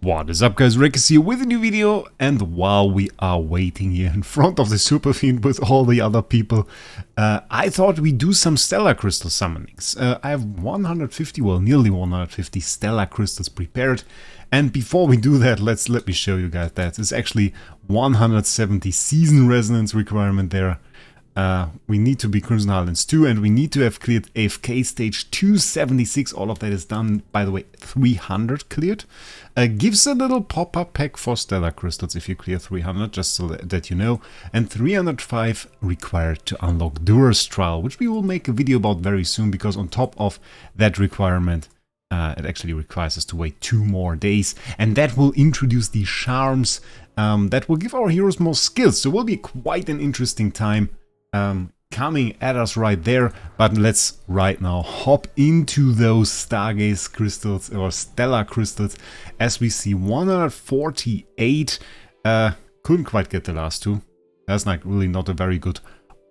What is up, guys? Wraec is here with a new video, and while we are waiting here in front of the Super Fiend with all the other people, I thought we'd do some Stellar Crystal summonings. I have 150, well, nearly 150 Stellar Crystals prepared, and before we do that, let me show you guys that. It's actually 170 Season Resonance requirement there. We need to be Crimson Highlands 2, and we need to have cleared AFK stage 276. All of that is done, by the way, 300 cleared. Gives a little pop-up pack for Stellar Crystals if you clear 300, just so that you know. And 305 required to unlock Durer's Trial, which we will make a video about very soon, because on top of that requirement, it actually requires us to wait 2 more days. And that will introduce the charms that will give our heroes more skills. So it will be quite an interesting time coming at us right there, but let's right now hop into those Stargaze crystals or Stellar crystals. As we see, 148, couldn't quite get the last two. That's like really not a very good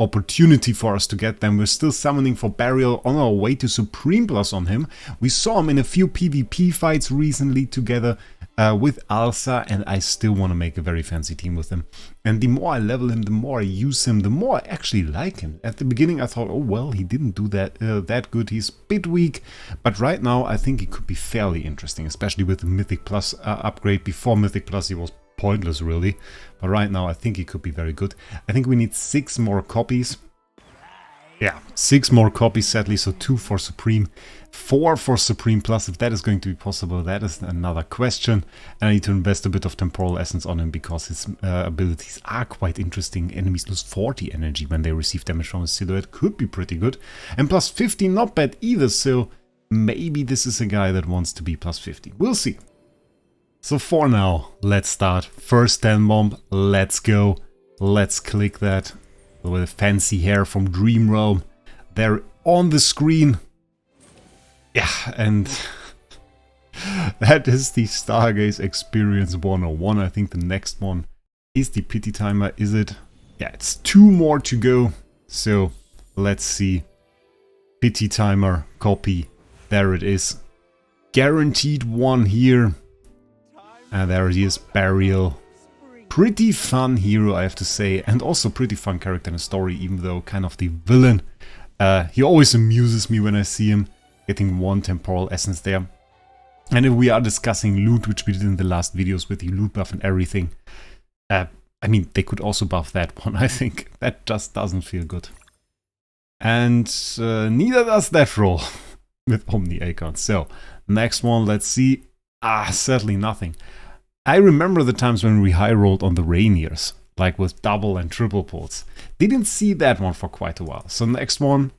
opportunity for us to get them. We're still summoning for Burial on our way to Supreme Plus on him. We saw him in a few PvP fights recently together with Alsa, and I still want to make a very fancy team with him. And the more I level him, the more I use him, the more I actually like him. At the beginning I thought, oh well, he didn't do that good, he's a bit weak, but right now I think he could be fairly interesting, especially with the Mythic Plus upgrade. Before Mythic Plus he was pointless really, but right now I think he could be very good. I think we need 6 more copies. Yeah, 6 more copies sadly, so 2 for Supreme, 4 for Supreme Plus. If that is going to be possible, that is another question. And I need to invest a bit of Temporal Essence on him, because his abilities are quite interesting. Enemies lose 40 energy when they receive damage from his silhouette, could be pretty good. And plus 15, not bad either, so maybe this is a guy that wants to be plus 50. We'll see. So for now, let's start. First 10 bomb, let's go. Let's click that. With fancy hair from Dream Realm there on the screen. Yeah, and that is the Stargaze Experience 101. I think the next one is the Pity Timer, is it? Yeah, it's 2 more to go. So let's see. Pity Timer, copy. There it is. Guaranteed one here. And there he is, Burial. Pretty fun hero, I have to say, and also pretty fun character in the story, even though kind of the villain. He always amuses me when I see him, getting 1 Temporal Essence there. And if we are discussing loot, which we did in the last videos with the loot buff and everything, I mean, they could also buff that one. I think that just doesn't feel good. And neither does that roll with Omni Acorn. So, next one, let's see. Sadly nothing. I remember the times when we high rolled on the Rainiers, like with double and triple pulls. Didn't see that one for quite a while. So next one,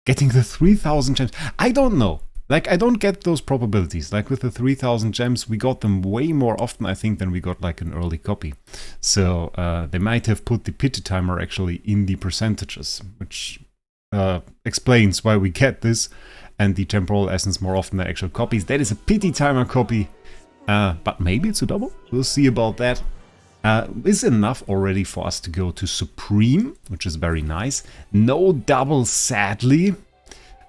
getting the 3000 gems. I don't know. Like, I don't get those probabilities. Like with the 3000 gems, we got them way more often, I think, than we got like an early copy. So they might have put the Pity Timer actually in the percentages, which explains why we get this. And the Temporal Essence more often than actual copies. That is a Pity Timer copy. But maybe it's a double. We'll see about that. Is enough already for us to go to Supreme, which is very nice. No double, sadly.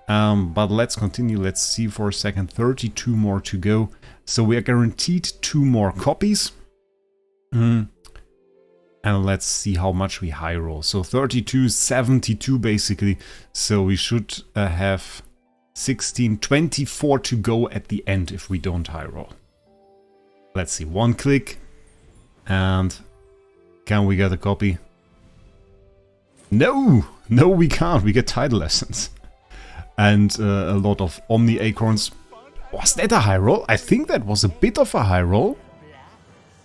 But let's continue. Let's see for a second. 32 more to go. So we are guaranteed 2 more copies. And let's see how much we high roll. So 32, 72 basically. So we should have 16, 24 to go at the end if we don't high roll. Let's see, 1 click, and can we get a copy? No, we can't. We get Tidal Essence and a lot of Omni Acorns. Was that a high roll? I think that was a bit of a high roll,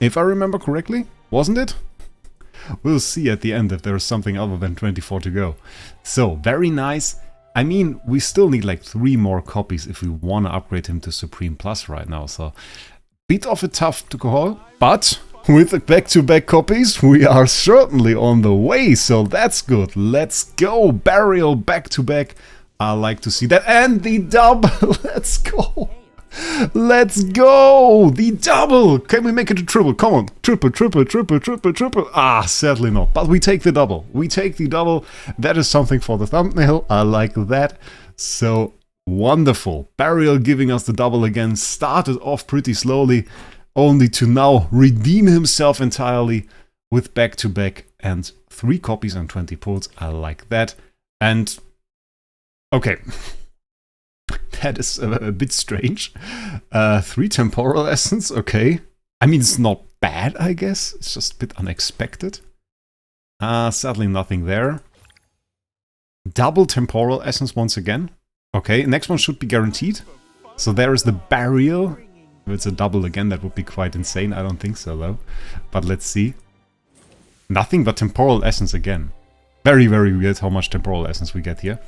if I remember correctly, wasn't it? We'll see at the end if there is something other than 24 to go. So, very nice. I mean, we still need like 3 more copies if we want to upgrade him to Supreme Plus right now, so bit of a tough to call, but with the back-to-back copies, we are certainly on the way, so that's good. Let's go, Burial back-to-back. I like to see that, and the double. Let's go. Let's go! The double! Can we make it a triple? Come on. Triple, triple, triple, triple, triple. Sadly not. But we take the double. We take the double. That is something for the thumbnail. I like that. So, wonderful. Burial giving us the double again. Started off pretty slowly. only to now redeem himself entirely with back-to-back and 3 copies and 20 pulls. I like that. And okay, that is a bit strange. 3 temporal essence, okay. I mean, it's not bad, I guess. It's just a bit unexpected. Sadly, nothing there. Double temporal essence once again. Okay, next one should be guaranteed. So there is the BERIAL. If it's a double again, that would be quite insane. I don't think so, though. But let's see. Nothing but temporal essence again. Very, very weird how much temporal essence we get here.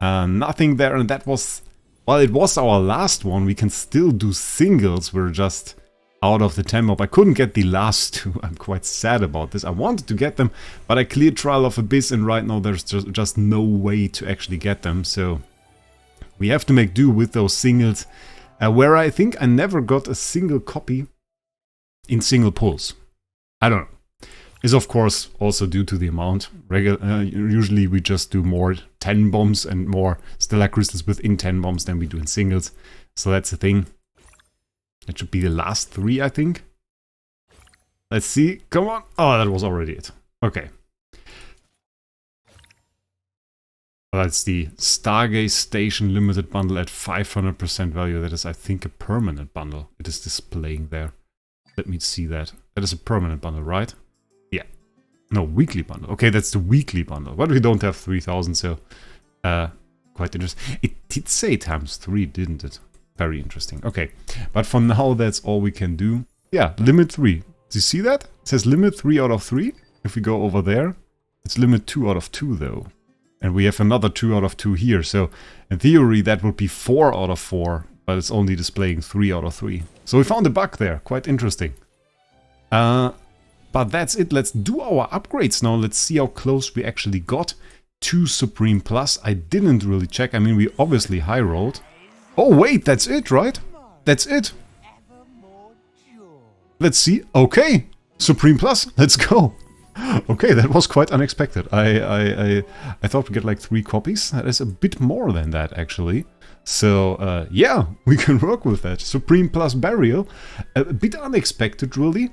Nothing there, and that was... Well, it was our last one. We can still do singles. We're just out of the 10 mob. I couldn't get the last 2. I'm quite sad about this. I wanted to get them, but I cleared Trial of Abyss, and right now there's just no way to actually get them. So we have to make do with those singles, where I think I never got a single copy in single pulls. I don't know. Is of course also due to the amount. Usually we just do more 10 bombs and more stellar crystals within 10 bombs than we do in singles. So that's the thing. That should be the last 3, I think. Let's see. Come on. Oh, that was already it. Okay. That's the Stargaze Station Limited Bundle at 500% value. That is, I think, a permanent bundle. It is displaying there. Let me see that. That is a permanent bundle, right? Yeah. No, weekly bundle. Okay, that's the weekly bundle. But we don't have 3,000, so... quite interesting. It did say ×3, didn't it? Very interesting. Okay. But for now, that's all we can do. Yeah, limit 3. Do you see that? It says limit 3 out of 3. If we go over there, it's limit 2 out of 2, though. And we have another 2 out of 2 here. So, in theory, that would be 4 out of 4. But it's only displaying 3 out of 3. So we found a bug there. Quite interesting. But that's it. Let's do our upgrades now. Let's see how close we actually got to Supreme Plus. I didn't really check. I mean, we obviously high rolled. Oh, wait, that's it, right? That's it. Let's see. Okay, Supreme Plus. Let's go. Okay, that was quite unexpected. I thought we'd get like 3 copies. That is a bit more than that, actually. So, yeah, we can work with that. Supreme Plus BERIAL. A bit unexpected, really.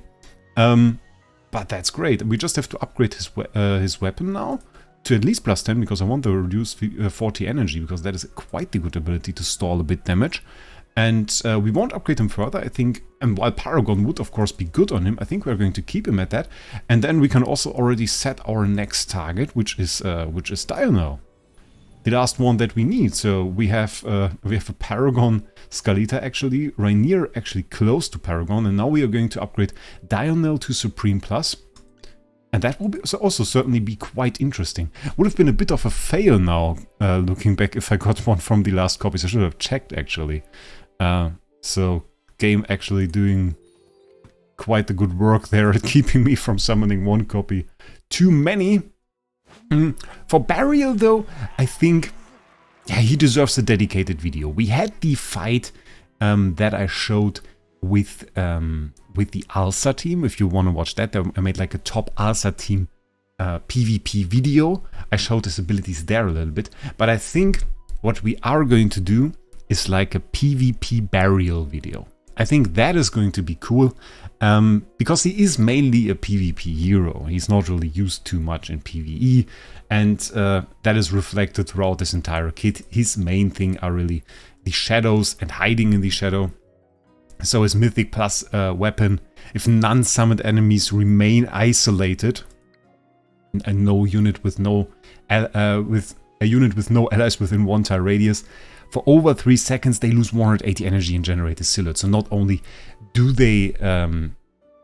But that's great. We just have to upgrade his weapon now to at least +10, because I want to reduce 40 energy, because that is quite the good ability to stall a bit damage. And we won't upgrade him further, I think. And while Paragon would, of course, be good on him, I think we're going to keep him at that. And then we can also already set our next target, which is Dial now. The last one that we need. So we have a Paragon Scalita, actually, Rainier actually close to Paragon, and now we are going to upgrade Dial to Supreme Plus. And that will also certainly be quite interesting. Would have been a bit of a fail now, looking back, if I got one from the last copies. I should have checked, actually. So, game actually doing quite the good work there at keeping me from summoning 1 copy too many. For BERIAL, though, I think, yeah, he deserves a dedicated video. We had the fight that I showed with the ALSA team. If you want to watch that, I made like a top ALSA team PvP video. I showed his abilities there a little bit. But I think what we are going to do is like a PvP BERIAL video. I think that is going to be cool, because he is mainly a PvP hero. He's not really used too much in PvE, and that is reflected throughout this entire kit. His main thing are really the shadows and hiding in the shadow. So his Mythic Plus weapon, if none summoned enemies remain isolated, and no unit with no with a unit with no allies within 1 tile radius, for over 3 seconds they lose 180 energy and generate a silhouette. So not only do they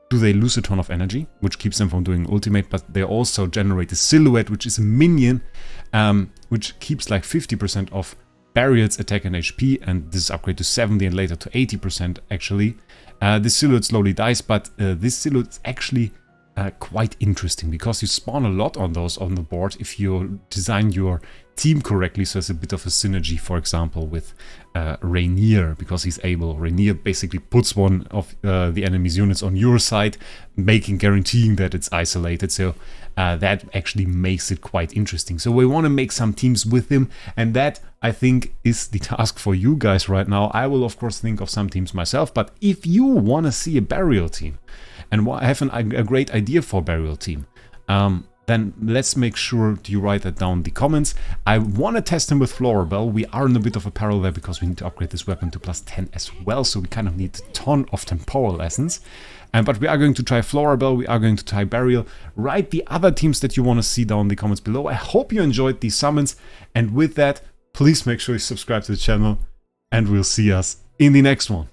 lose a ton of energy, which keeps them from doing ultimate, but they also generate a silhouette, which is a minion, which keeps like 50% of BERIAL's attack and HP, and this is upgrade to 70 and later to 80% actually. This silhouette slowly dies, but this silhouette is actually quite interesting, because you spawn a lot on those on the board if you design your team correctly. So there's a bit of a synergy, for example, with Rainier, because he's able. Rainier basically puts one of the enemy's units on your side, guaranteeing that it's isolated. So that actually makes it quite interesting. So we want to make some teams with him, and that, I think, is the task for you guys right now. I will, of course, think of some teams myself, but if you want to see a Burial team, and I have a great idea for a Burial team, then let's make sure you write that down in the comments. I want to test him with Florabelle. We are in a bit of a peril there because we need to upgrade this weapon to +10 as well, so we kind of need a ton of temporal essence. But we are going to try Florabelle, we are going to try Burial. Write the other teams that you want to see down in the comments below. I hope you enjoyed these summons, and with that, please make sure you subscribe to the channel, and we'll see us in the next one.